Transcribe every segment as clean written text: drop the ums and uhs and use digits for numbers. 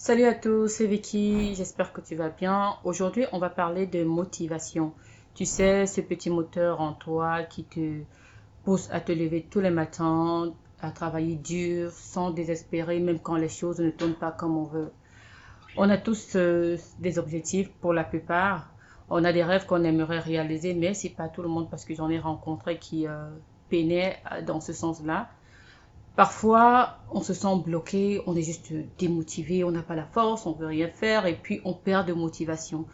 Salut à tous, c'est Vicky, j'espère que tu vas bien. Aujourd'hui, on va parler de motivation. Tu sais, ce petit moteur en toi qui te pousse à te lever tous les matins, à travailler dur, sans désespérer, même quand les choses ne tournent pas comme on veut. On a tous des objectifs pour la plupart. On a des rêves qu'on aimerait réaliser, mais c'est pas tout le monde parce que j'en ai rencontré qui peinaient dans ce sens-là. Parfois, on se sent bloqué, on est juste démotivé, on n'a pas la force, on veut rien faire et puis on perd de motivation.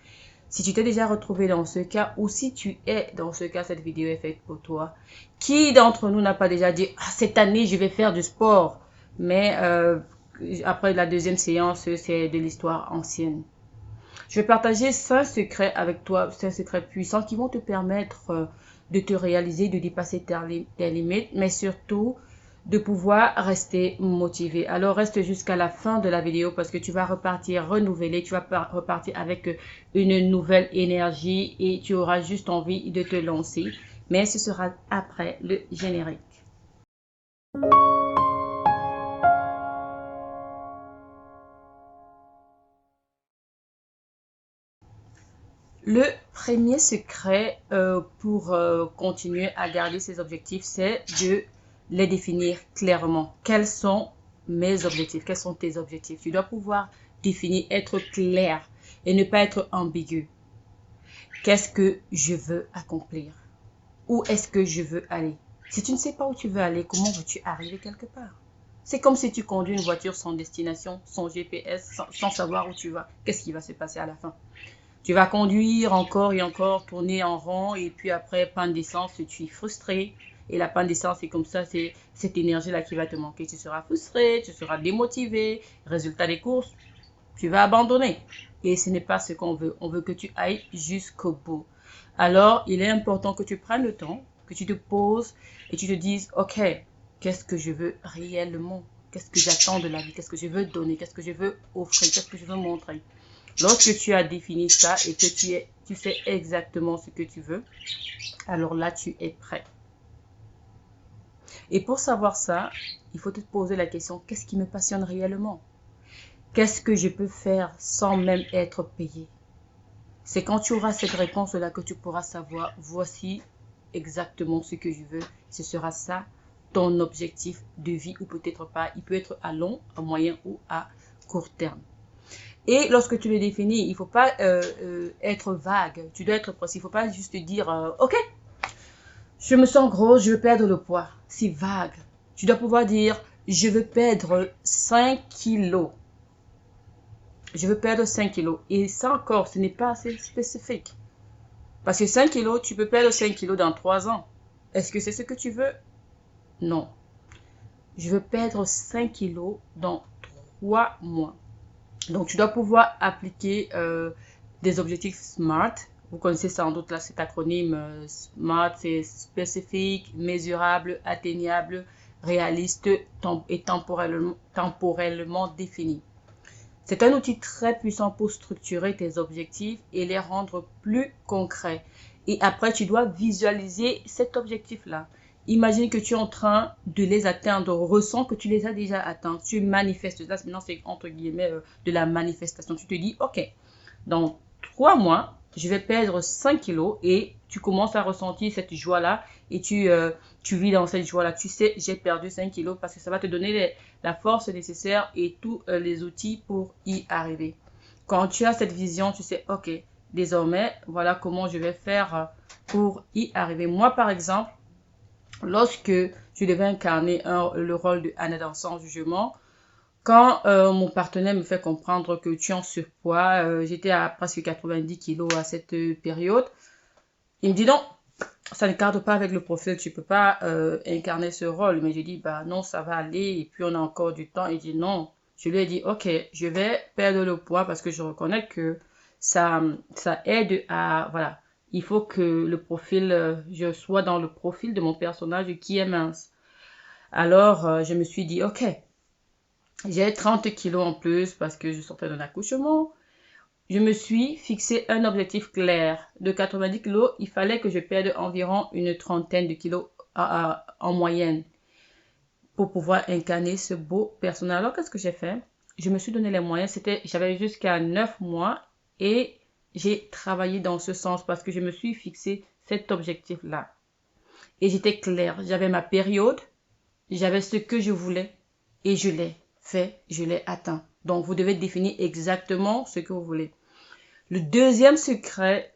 Si tu t'es déjà retrouvé dans ce cas ou si tu es dans ce cas, cette vidéo est faite pour toi. Qui d'entre nous n'a pas déjà dit ah, cette année je vais faire du sport, mais après la deuxième séance, c'est de l'histoire ancienne. Je vais partager 5 secrets avec toi, 5 secrets puissants qui vont te permettre de te réaliser, de dépasser tes limites, mais surtout de pouvoir rester motivé. Alors reste jusqu'à la fin de la vidéo parce que tu vas repartir renouvelé, tu vas repartir avec une nouvelle énergie et tu auras juste envie de te lancer. Mais ce sera après le générique. Le premier secret pour continuer à garder ses objectifs, c'est de les définir clairement. Quels sont mes objectifs? Quels sont tes objectifs? Tu dois pouvoir définir, être clair et ne pas être ambigu. Qu'est-ce que je veux accomplir? Où est-ce que je veux aller? Si tu ne sais pas où tu veux aller, comment veux-tu arriver quelque part? C'est comme si tu conduis une voiture sans destination, sans GPS, sans savoir où tu vas. Qu'est-ce qui va se passer à la fin? Tu vas conduire encore et encore, tourner en rond et puis après, panne d'essence, tu es frustré. Et la panne d'essence, c'est comme ça, c'est cette énergie-là qui va te manquer. Tu seras frustré, tu seras démotivé. Résultat des courses, tu vas abandonner. Et ce n'est pas ce qu'on veut. On veut que tu ailles jusqu'au bout. Alors, il est important que tu prennes le temps, que tu te poses et tu te dises, OK, qu'est-ce que je veux réellement? Qu'est-ce que j'attends de la vie? Qu'est-ce que je veux donner? Qu'est-ce que je veux offrir? Qu'est-ce que je veux montrer? Lorsque tu as défini ça et que tu sais exactement ce que tu veux, alors là, tu es prêt. Et pour savoir ça, il faut te poser la question, qu'est-ce qui me passionne réellement? Qu'est-ce que je peux faire sans même être payé? C'est quand tu auras cette réponse-là que tu pourras savoir, voici exactement ce que je veux. Ce sera ça, ton objectif de vie ou peut-être pas. Il peut être à long, à moyen ou à court terme. Et lorsque tu le définis, il ne faut pas être vague. Tu dois être précis. Il ne faut pas juste dire, OK, je me sens gros, je veux perdre le poids. C'est vague. Tu dois pouvoir dire, je veux perdre 5 kilos. Je veux perdre 5 kilos. Et ça encore, ce n'est pas assez spécifique. Parce que 5 kilos, tu peux perdre 5 kilos dans 3 ans. Est-ce que c'est ce que tu veux? Non. Je veux perdre 5 kilos dans 3 mois. Donc, tu dois pouvoir appliquer des objectifs SMART. Vous connaissez sans doute là cet acronyme SMART, c'est spécifique, mesurable, atteignable, réaliste et temporellement défini. C'est un outil très puissant pour structurer tes objectifs et les rendre plus concrets. Et après, tu dois visualiser cet objectif-là. Imagine que tu es en train de les atteindre, ressens que tu les as déjà atteints, tu manifestes. Là, maintenant, c'est entre guillemets de la manifestation. Tu te dis, OK, dans 3 mois, je vais perdre 5 kilos et tu commences à ressentir cette joie-là et tu vis dans cette joie-là. Tu sais, j'ai perdu 5 kilos parce que ça va te donner la force nécessaire et tous les outils pour y arriver. Quand tu as cette vision, tu sais, OK, désormais, voilà comment je vais faire pour y arriver. Moi, par exemple, lorsque je devais incarner le rôle de Anna dans Sans Jugement, quand mon partenaire me fait comprendre que tu es en surpoids, j'étais à presque 90 kilos à cette période, il me dit non, ça ne cadre pas avec le profil, tu peux pas incarner ce rôle. Mais je dis, bah non, ça va aller, et puis on a encore du temps. Il dit non. Je lui ai dit, ok, je vais perdre le poids parce que je reconnais que ça aide à, voilà, il faut que le profil, je sois dans le profil de mon personnage qui est mince. Alors, je me suis dit, ok, j'ai 30 kilos en plus parce que je sortais d'un accouchement. Je me suis fixé un objectif clair. De 90 kilos, il fallait que je perde environ une trentaine de kilos en moyenne pour pouvoir incarner ce beau personnage. Alors, qu'est-ce que j'ai fait? je me suis donné les moyens. J'avais jusqu'à 9 mois et j'ai travaillé dans ce sens parce que je me suis fixé cet objectif-là. Et j'étais claire. J'avais ma période, j'avais ce que je voulais et je l'ai fait, je l'ai atteint. Donc, vous devez définir exactement ce que vous voulez. Le deuxième secret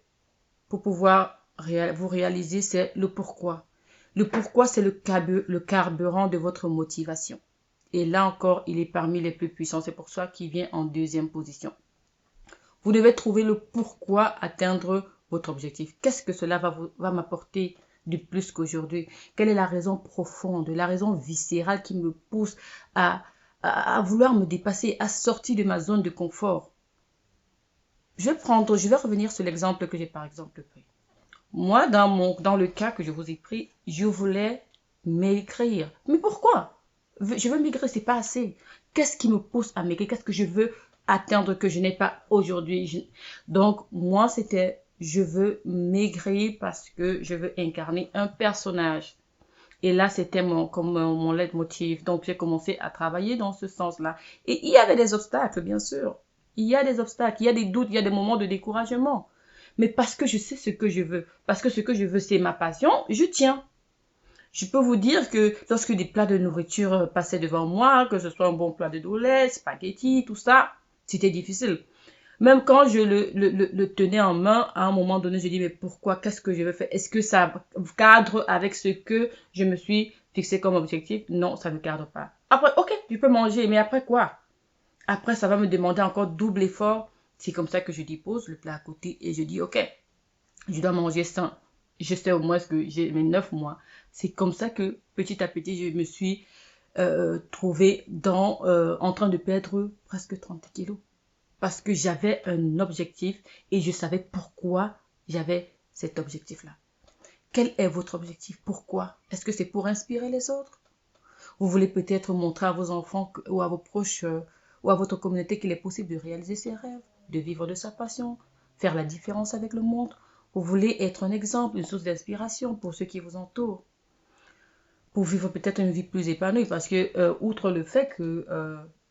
pour pouvoir vous réaliser, c'est le pourquoi. Le pourquoi, c'est le carburant de votre motivation. Et là encore, il est parmi les plus puissants. C'est pour ça qu'il vient en deuxième position. Vous devez trouver le pourquoi atteindre votre objectif. Qu'est-ce que cela va m'apporter de plus qu'aujourd'hui? Quelle est la raison profonde, la raison viscérale qui me pousse à vouloir me dépasser, à sortir de ma zone de confort? Je vais revenir sur l'exemple que j'ai par exemple pris. Moi, dans le cas que je vous ai pris, je voulais m'écrire. Mais pourquoi? Je veux maigrir, c'est pas assez. Qu'est-ce qui me pousse à maigrir? Qu'est-ce que je veux atteindre que je n'ai pas aujourd'hui? Donc, moi, je veux maigrir parce que je veux incarner un personnage. Et là, c'était mon leitmotiv. Donc, j'ai commencé à travailler dans ce sens-là. Et il y avait des obstacles, bien sûr. Il y a des obstacles, il y a des doutes, il y a des moments de découragement. Mais parce que je sais ce que je veux, parce que ce que je veux, c'est ma passion, je tiens. Je peux vous dire que lorsque des plats de nourriture passaient devant moi, que ce soit un bon plat de doulet, spaghetti, tout ça, c'était difficile. Même quand je le tenais en main, à un moment donné, je dis, mais pourquoi? Qu'est-ce que je veux faire? Est-ce que ça cadre avec ce que je me suis fixé comme objectif? Non, ça ne cadre pas. Après, ok, je peux manger, mais après quoi? Après, ça va me demander encore double effort. C'est comme ça que je dépose le plat à côté et je dis, ok, je dois manger sain. Je sais au moins que j'ai mes 9 mois. C'est comme ça que petit à petit, je me suis trouvée en train de perdre presque 30 kilos. Parce que j'avais un objectif et je savais pourquoi j'avais cet objectif-là. Quel est votre objectif? Pourquoi? Est-ce que c'est pour inspirer les autres? Vous voulez peut-être montrer à vos enfants ou à vos proches ou à votre communauté qu'il est possible de réaliser ses rêves, de vivre de sa passion, faire la différence avec le monde. Vous voulez être un exemple, une source d'inspiration pour ceux qui vous entourent. Pour vivre peut-être une vie plus épanouie parce que outre le fait que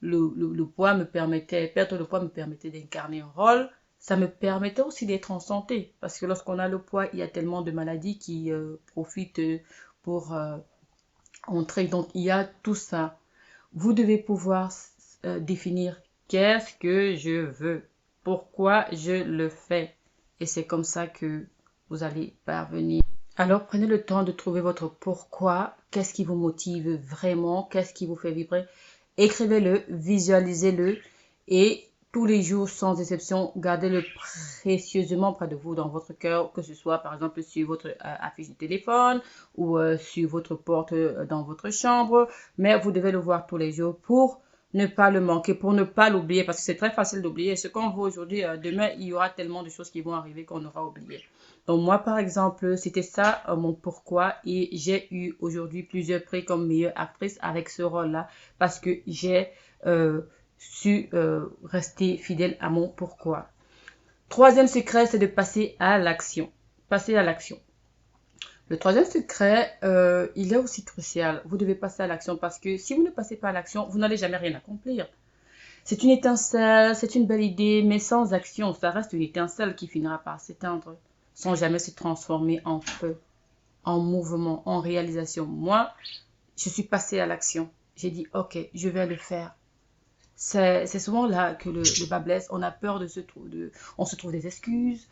le poids perdre le poids me permettait d'incarner un rôle, ça me permettait aussi d'être en santé. Parce que lorsqu'on a le poids, il y a tellement de maladies qui profitent pour entrer. Donc, il y a tout ça. Vous devez pouvoir définir qu'est-ce que je veux, pourquoi je le fais. Et c'est comme ça que vous allez parvenir. Alors, prenez le temps de trouver votre pourquoi, qu'est-ce qui vous motive vraiment, qu'est-ce qui vous fait vibrer. Écrivez-le, visualisez-le et tous les jours, sans exception, gardez-le précieusement près de vous dans votre cœur, que ce soit par exemple sur votre affiche de téléphone ou sur votre porte dans votre chambre. Mais vous devez le voir tous les jours pour ne pas le manquer, pour ne pas l'oublier, parce que c'est très facile d'oublier. Ce qu'on voit aujourd'hui, demain, il y aura tellement de choses qui vont arriver qu'on aura oublié. Donc moi, par exemple, c'était ça mon pourquoi et j'ai eu aujourd'hui plusieurs prix comme meilleure actrice avec ce rôle-là parce que j'ai su rester fidèle à mon pourquoi. Troisième secret, c'est de passer à l'action. Passer à l'action. Le troisième secret, il est aussi crucial. Vous devez passer à l'action parce que si vous ne passez pas à l'action, vous n'allez jamais rien accomplir. C'est une étincelle, c'est une belle idée, mais sans action, ça reste une étincelle qui finira par s'éteindre sans jamais se transformer en feu, en mouvement, en réalisation. Moi, je suis passée à l'action. J'ai dit, ok, je vais le faire. C'est souvent là que le bas blesse. On a peur on se trouve des excuses.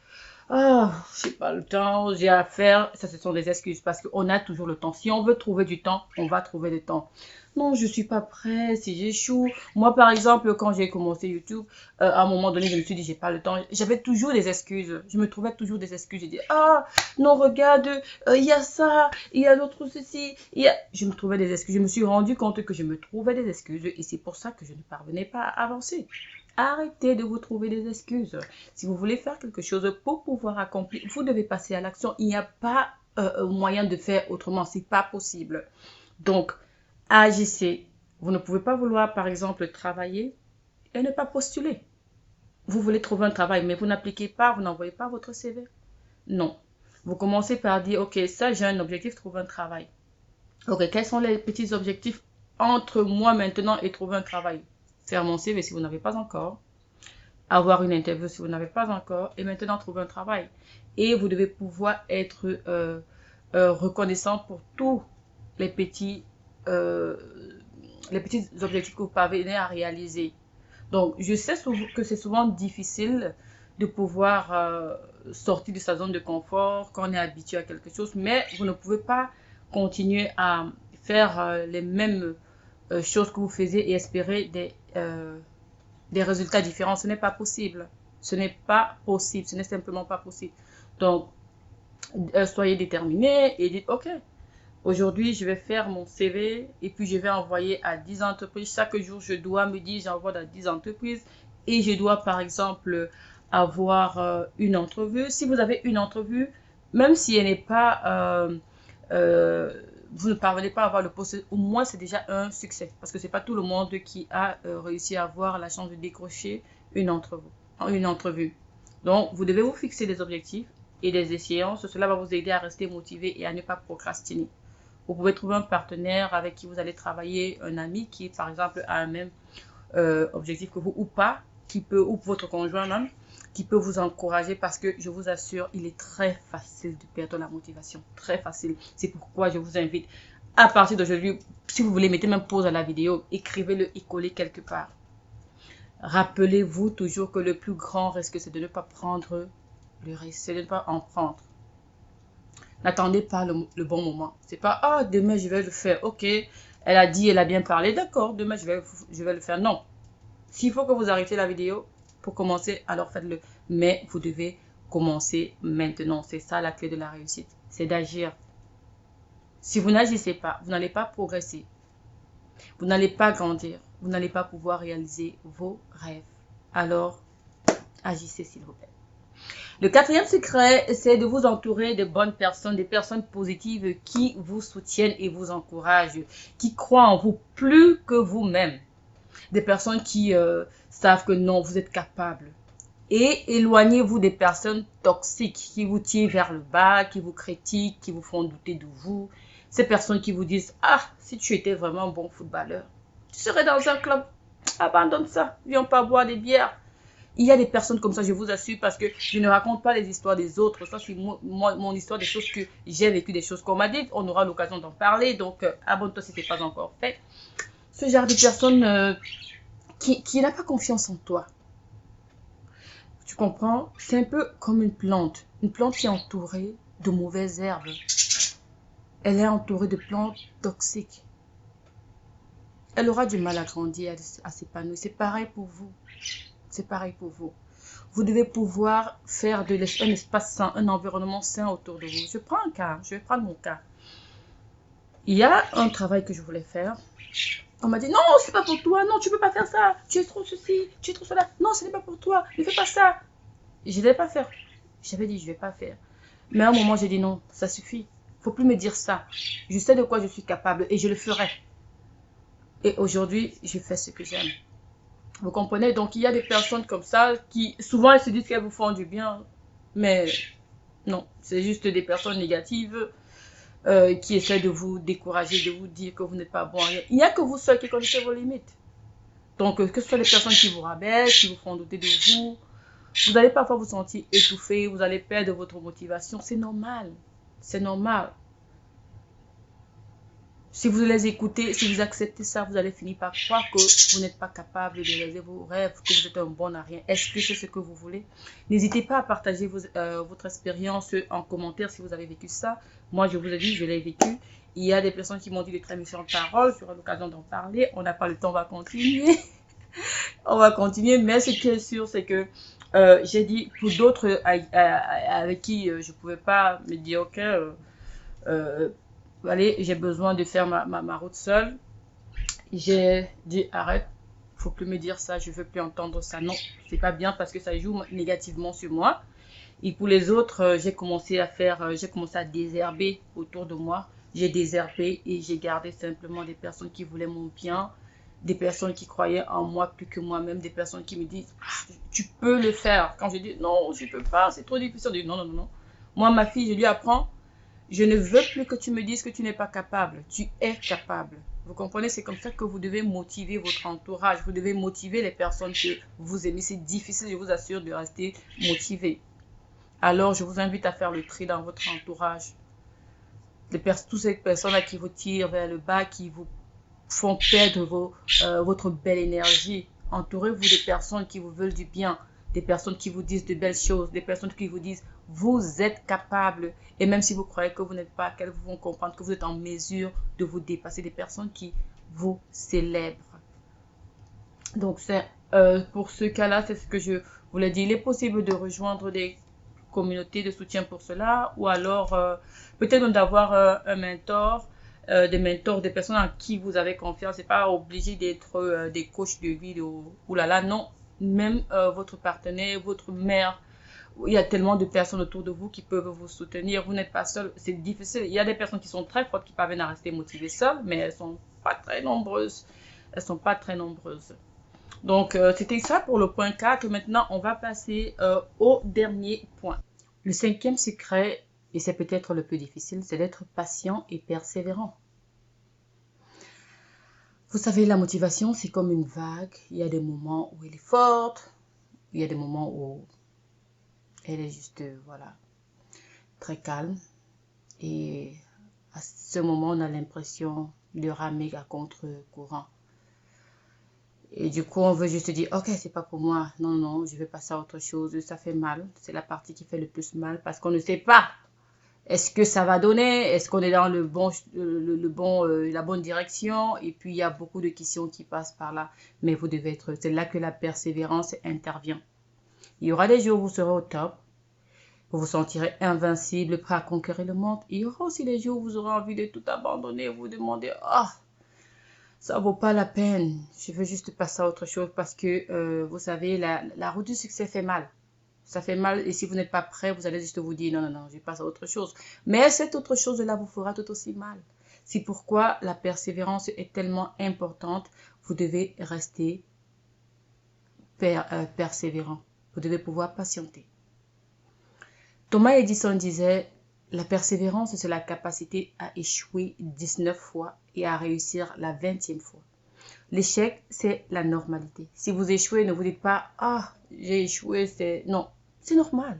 Ah, j'ai pas le temps, j'ai à faire. Ça, ce sont des excuses parce qu'on a toujours le temps. Si on veut trouver du temps, on va trouver le temps. Non, je suis pas prête, si j'échoue. Moi, par exemple, quand j'ai commencé YouTube, à un moment donné, je me suis dit, j'ai pas le temps. J'avais toujours des excuses. Je me trouvais toujours des excuses. J'ai dit, ah, non, regarde, il y a ça, il y a d'autres ceci. Je me trouvais des excuses. Je me suis rendu compte que je me trouvais des excuses et c'est pour ça que je ne parvenais pas à avancer. Arrêtez de vous trouver des excuses. Si vous voulez faire quelque chose pour pouvoir accomplir, vous devez passer à l'action. Il n'y a pas moyen de faire autrement. C'est pas possible. Donc, agissez. Vous ne pouvez pas vouloir, par exemple, travailler et ne pas postuler. Vous voulez trouver un travail, mais vous n'appliquez pas, vous n'envoyez pas votre CV. Non. Vous commencez par dire, ok, ça, j'ai un objectif, trouver un travail. Ok, quels sont les petits objectifs entre moi maintenant et trouver un travail? faire mon CV si vous n'avez pas encore, avoir une interview si vous n'avez pas encore, et maintenant trouver un travail. Et vous devez pouvoir être reconnaissant pour tous les petits, euh, les petits objectifs que vous parvenez à réaliser. Donc, je sais que c'est souvent difficile de pouvoir sortir de sa zone de confort quand on est habitué à quelque chose, mais vous ne pouvez pas continuer à faire les mêmes choses que vous faisiez et espérer des résultats différents. Ce n'est pas possible. Ce n'est pas possible. Ce n'est simplement pas possible. Donc, soyez déterminés et dites, OK, aujourd'hui, je vais faire mon CV et puis je vais envoyer à 10 entreprises. Chaque jour, je dois me dire, j'envoie à 10 entreprises et je dois, par exemple, avoir une entrevue. Si vous avez une entrevue, même si elle n'est pas, vous ne parvenez pas à avoir le poste, au moins c'est déjà un succès. Parce que ce n'est pas tout le monde qui a réussi à avoir la chance de décrocher une entrevue. Donc, vous devez vous fixer des objectifs et des échéances. Cela va vous aider à rester motivé et à ne pas procrastiner. Vous pouvez trouver un partenaire avec qui vous allez travailler, un ami qui, par exemple, a un même objectif que vous ou pas, ou votre conjoint même, qui peut vous encourager parce que je vous assure, il est très facile de perdre la motivation. Très facile. C'est pourquoi je vous invite, à partir d'aujourd'hui, si vous voulez, mettez même pause à la vidéo, écrivez-le et collez quelque part. Rappelez-vous toujours que le plus grand risque, c'est de ne pas prendre le risque, c'est de ne pas en prendre. N'attendez pas le bon moment. C'est pas, ah, demain je vais le faire. Ok, elle a dit, elle a bien parlé. D'accord, demain je vais le faire. Non. S'il faut que vous arrêtez la vidéo pour commencer, alors faites-le. Mais vous devez commencer maintenant. C'est ça la clé de la réussite. C'est d'agir. Si vous n'agissez pas, vous n'allez pas progresser. Vous n'allez pas grandir. Vous n'allez pas pouvoir réaliser vos rêves. Alors, agissez s'il vous plaît. Le quatrième secret, c'est de vous entourer de bonnes personnes, des personnes positives qui vous soutiennent et vous encouragent, qui croient en vous plus que vous-même. Des personnes qui savent que non, vous êtes capable. Et éloignez-vous des personnes toxiques qui vous tirent vers le bas, qui vous critiquent, qui vous font douter de vous. Ces personnes qui vous disent, ah, si tu étais vraiment un bon footballeur, tu serais dans un club. Abandonne ça, viens pas boire des bières. Il y a des personnes comme ça, je vous assure, parce que je ne raconte pas les histoires des autres. Ça, c'est mon histoire, des choses que j'ai vécues, des choses qu'on m'a dites. On aura l'occasion d'en parler. Donc, abonne-toi si ce n'est pas encore fait. Ce genre de personne qui n'a pas confiance en toi. Tu comprends? C'est un peu comme une plante. Une plante qui est entourée de mauvaises herbes. Elle est entourée de plantes toxiques. Elle aura du mal à grandir, à s'épanouir. C'est pareil pour vous. C'est pareil pour vous. Vous devez pouvoir faire un espace sain, un environnement sain autour de vous. Je prends un cas, je vais prendre mon cas. Il y a un travail que je voulais faire. On m'a dit, non, c'est pas pour toi, non, tu peux pas faire ça. Tu es trop ceci, tu es trop cela. Non, ce n'est pas pour toi, ne fais pas ça. Je ne vais pas faire. J'avais dit, je ne vais pas faire. Mais à un moment, j'ai dit, non, ça suffit. Il ne faut plus me dire ça. Je sais de quoi je suis capable et je le ferai. Et aujourd'hui, je fais ce que j'aime. Vous comprenez? Donc, il y a des personnes comme ça qui, souvent, elles se disent qu'elles vous font du bien. Mais non, c'est juste des personnes négatives qui essaient de vous décourager, de vous dire que vous n'êtes pas bon. Il n'y a que vous seuls qui connaissez vos limites. Donc, que ce soit les personnes qui vous rabaissent, qui vous font douter de vous, vous allez parfois vous sentir étouffé, vous allez perdre votre motivation. C'est normal. C'est normal. Si vous les écoutez, si vous acceptez ça, vous allez finir par croire que vous n'êtes pas capable de réaliser vos rêves, que vous êtes un bon à rien. Est-ce que c'est ce que vous voulez? N'hésitez pas à partager votre expérience en commentaire si vous avez vécu ça. Moi, je vous ai dit, je l'ai vécu. Il y a des personnes qui m'ont dit de très méchantes paroles. J'aurai l'occasion d'en parler. On n'a pas le temps, on va continuer. On va continuer. Mais ce qui est sûr, c'est que j'ai dit pour d'autres avec qui je ne pouvais pas me dire, ok, allez, j'ai besoin de faire ma route seule. J'ai dit arrête, faut plus me dire ça, je veux plus entendre ça. Non, c'est pas bien parce que ça joue négativement sur moi. Et pour les autres, j'ai commencé à désherber autour de moi. J'ai désherbé et j'ai gardé simplement des personnes qui voulaient mon bien, des personnes qui croyaient en moi plus que moi-même, des personnes qui me disent ah, tu peux le faire. Quand je dis non, je peux pas, c'est trop difficile. Je dis non, non, non, non. Moi, ma fille, je lui apprends. Je ne veux plus que tu me dises que tu n'es pas capable. Tu es capable. Vous comprenez? C'est comme ça que vous devez motiver votre entourage. Vous devez motiver les personnes que vous aimez. C'est difficile, je vous assure, de rester motivé. Alors, je vous invite à faire le tri dans votre entourage. Toutes ces personnes-là qui vous tirent vers le bas, qui vous font perdre votre belle énergie. Entourez-vous des personnes qui vous veulent du bien, des personnes qui vous disent de belles choses, des personnes qui vous disent vous êtes capable. Et même si vous croyez que vous n'êtes pas, qu'elles vont comprendre que vous êtes en mesure de vous dépasser, des personnes qui vous célèbrent. Donc, pour ce cas-là, c'est ce que je voulais dire. Il est possible de rejoindre des communautés de soutien pour cela, ou alors peut-être même d'avoir un mentor, des mentors, des personnes en qui vous avez confiance. C'est pas obligé d'être des coachs de vie, oulala, non. Même votre partenaire, votre mère, il y a tellement de personnes autour de vous qui peuvent vous soutenir. Vous n'êtes pas seul, c'est difficile. Il y a des personnes qui sont très fortes, qui parviennent à rester motivées seules, mais elles sont pas très nombreuses. Elles sont pas très nombreuses. Donc, c'était ça pour le point 4. Maintenant, on va passer au dernier point. Le 5e secret, et c'est peut-être le plus difficile, c'est d'être patient et persévérant. Vous savez, la motivation, c'est comme une vague. Il y a des moments où elle est forte, il y a des moments où elle est juste, voilà, très calme. Et à ce moment, on a l'impression de ramer à contre-courant. Et du coup, on veut juste dire, ok, c'est pas pour moi. Non, non, je vais passer à autre chose. Ça fait mal. C'est la partie qui fait le plus mal parce qu'on ne sait pas. Est-ce que ça va donner? Est-ce qu'on est dans la bonne direction? Et puis, il y a beaucoup de questions qui passent par là. Mais vous devez c'est là que la persévérance intervient. Il y aura des jours où vous serez au top. Vous vous sentirez invincible, prêt à conquérir le monde. Il y aura aussi des jours où vous aurez envie de tout abandonner. Vous demandez, ça vaut pas la peine. Je veux juste passer à autre chose parce que, vous savez, la route du succès fait mal. Ça fait mal et si vous n'êtes pas prêt, vous allez juste vous dire non, non, non, je passe à autre chose. Mais cette autre chose-là vous fera tout aussi mal. C'est pourquoi la persévérance est tellement importante. Vous devez rester persévérant. Vous devez pouvoir patienter. Thomas Edison disait, la persévérance, c'est la capacité à échouer 19 fois et à réussir la 20e fois. L'échec, c'est la normalité. Si vous échouez, ne vous dites pas, j'ai échoué, non, c'est normal.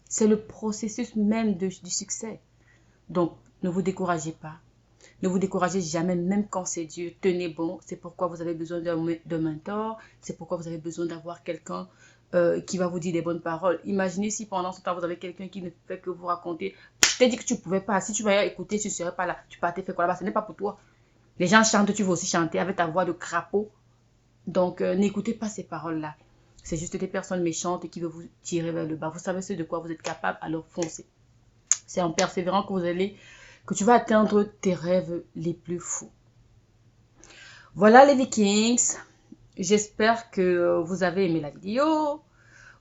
C'est le processus même du succès. Donc, ne vous découragez pas. Ne vous découragez jamais, même quand c'est dur. Tenez bon. C'est pourquoi vous avez besoin d'un mentor. C'est pourquoi vous avez besoin d'avoir quelqu'un qui va vous dire des bonnes paroles. Imaginez si pendant ce temps, vous avez quelqu'un qui ne fait que vous raconter. Je t'ai dit que tu ne pouvais pas. Si tu m'avais écouté, tu ne serais pas là. Tu partais faire quoi là-bas? Ce n'est pas pour toi. Les gens chantent, tu vas aussi chanter avec ta voix de crapaud. Donc, n'écoutez pas ces paroles-là. C'est juste des personnes méchantes qui veulent vous tirer vers le bas. Vous savez ce de quoi vous êtes capable, alors foncez. C'est en persévérant que tu vas atteindre tes rêves les plus fous. Voilà les Vikings. J'espère que vous avez aimé la vidéo.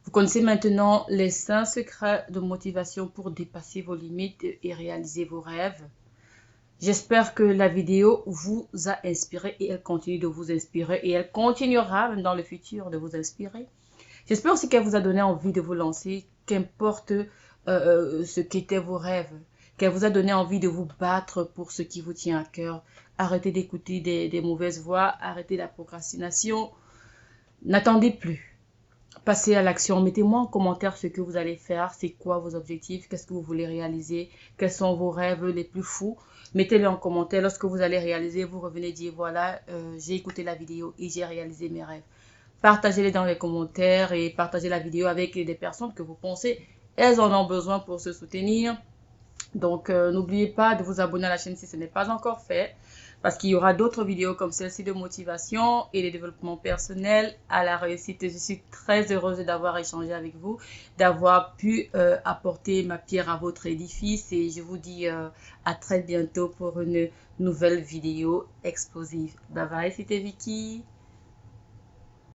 Vous connaissez maintenant les 5 secrets de motivation pour dépasser vos limites et réaliser vos rêves. J'espère que la vidéo vous a inspiré et elle continue de vous inspirer et elle continuera même dans le futur de vous inspirer. J'espère aussi qu'elle vous a donné envie de vous lancer, qu'importe ce qu'étaient vos rêves, qu'elle vous a donné envie de vous battre pour ce qui vous tient à cœur. Arrêtez d'écouter des mauvaises voix, arrêtez la procrastination. N'attendez plus. Passez à l'action. Mettez-moi en commentaire ce que vous allez faire, c'est quoi vos objectifs, qu'est-ce que vous voulez réaliser, quels sont vos rêves les plus fous. Mettez-les en commentaire. Lorsque vous allez réaliser, vous revenez dire voilà, j'ai écouté la vidéo et j'ai réalisé mes rêves. Partagez-les dans les commentaires et partagez la vidéo avec des personnes que vous pensez, elles en ont besoin pour se soutenir. Donc, n'oubliez pas de vous abonner à la chaîne si ce n'est pas encore fait. Parce qu'il y aura d'autres vidéos comme celle-ci de motivation et de développement personnel à la réussite. Je suis très heureuse d'avoir échangé avec vous, d'avoir pu apporter ma pierre à votre édifice. Et je vous dis à très bientôt pour une nouvelle vidéo explosive. Bye bye, c'était Vicky.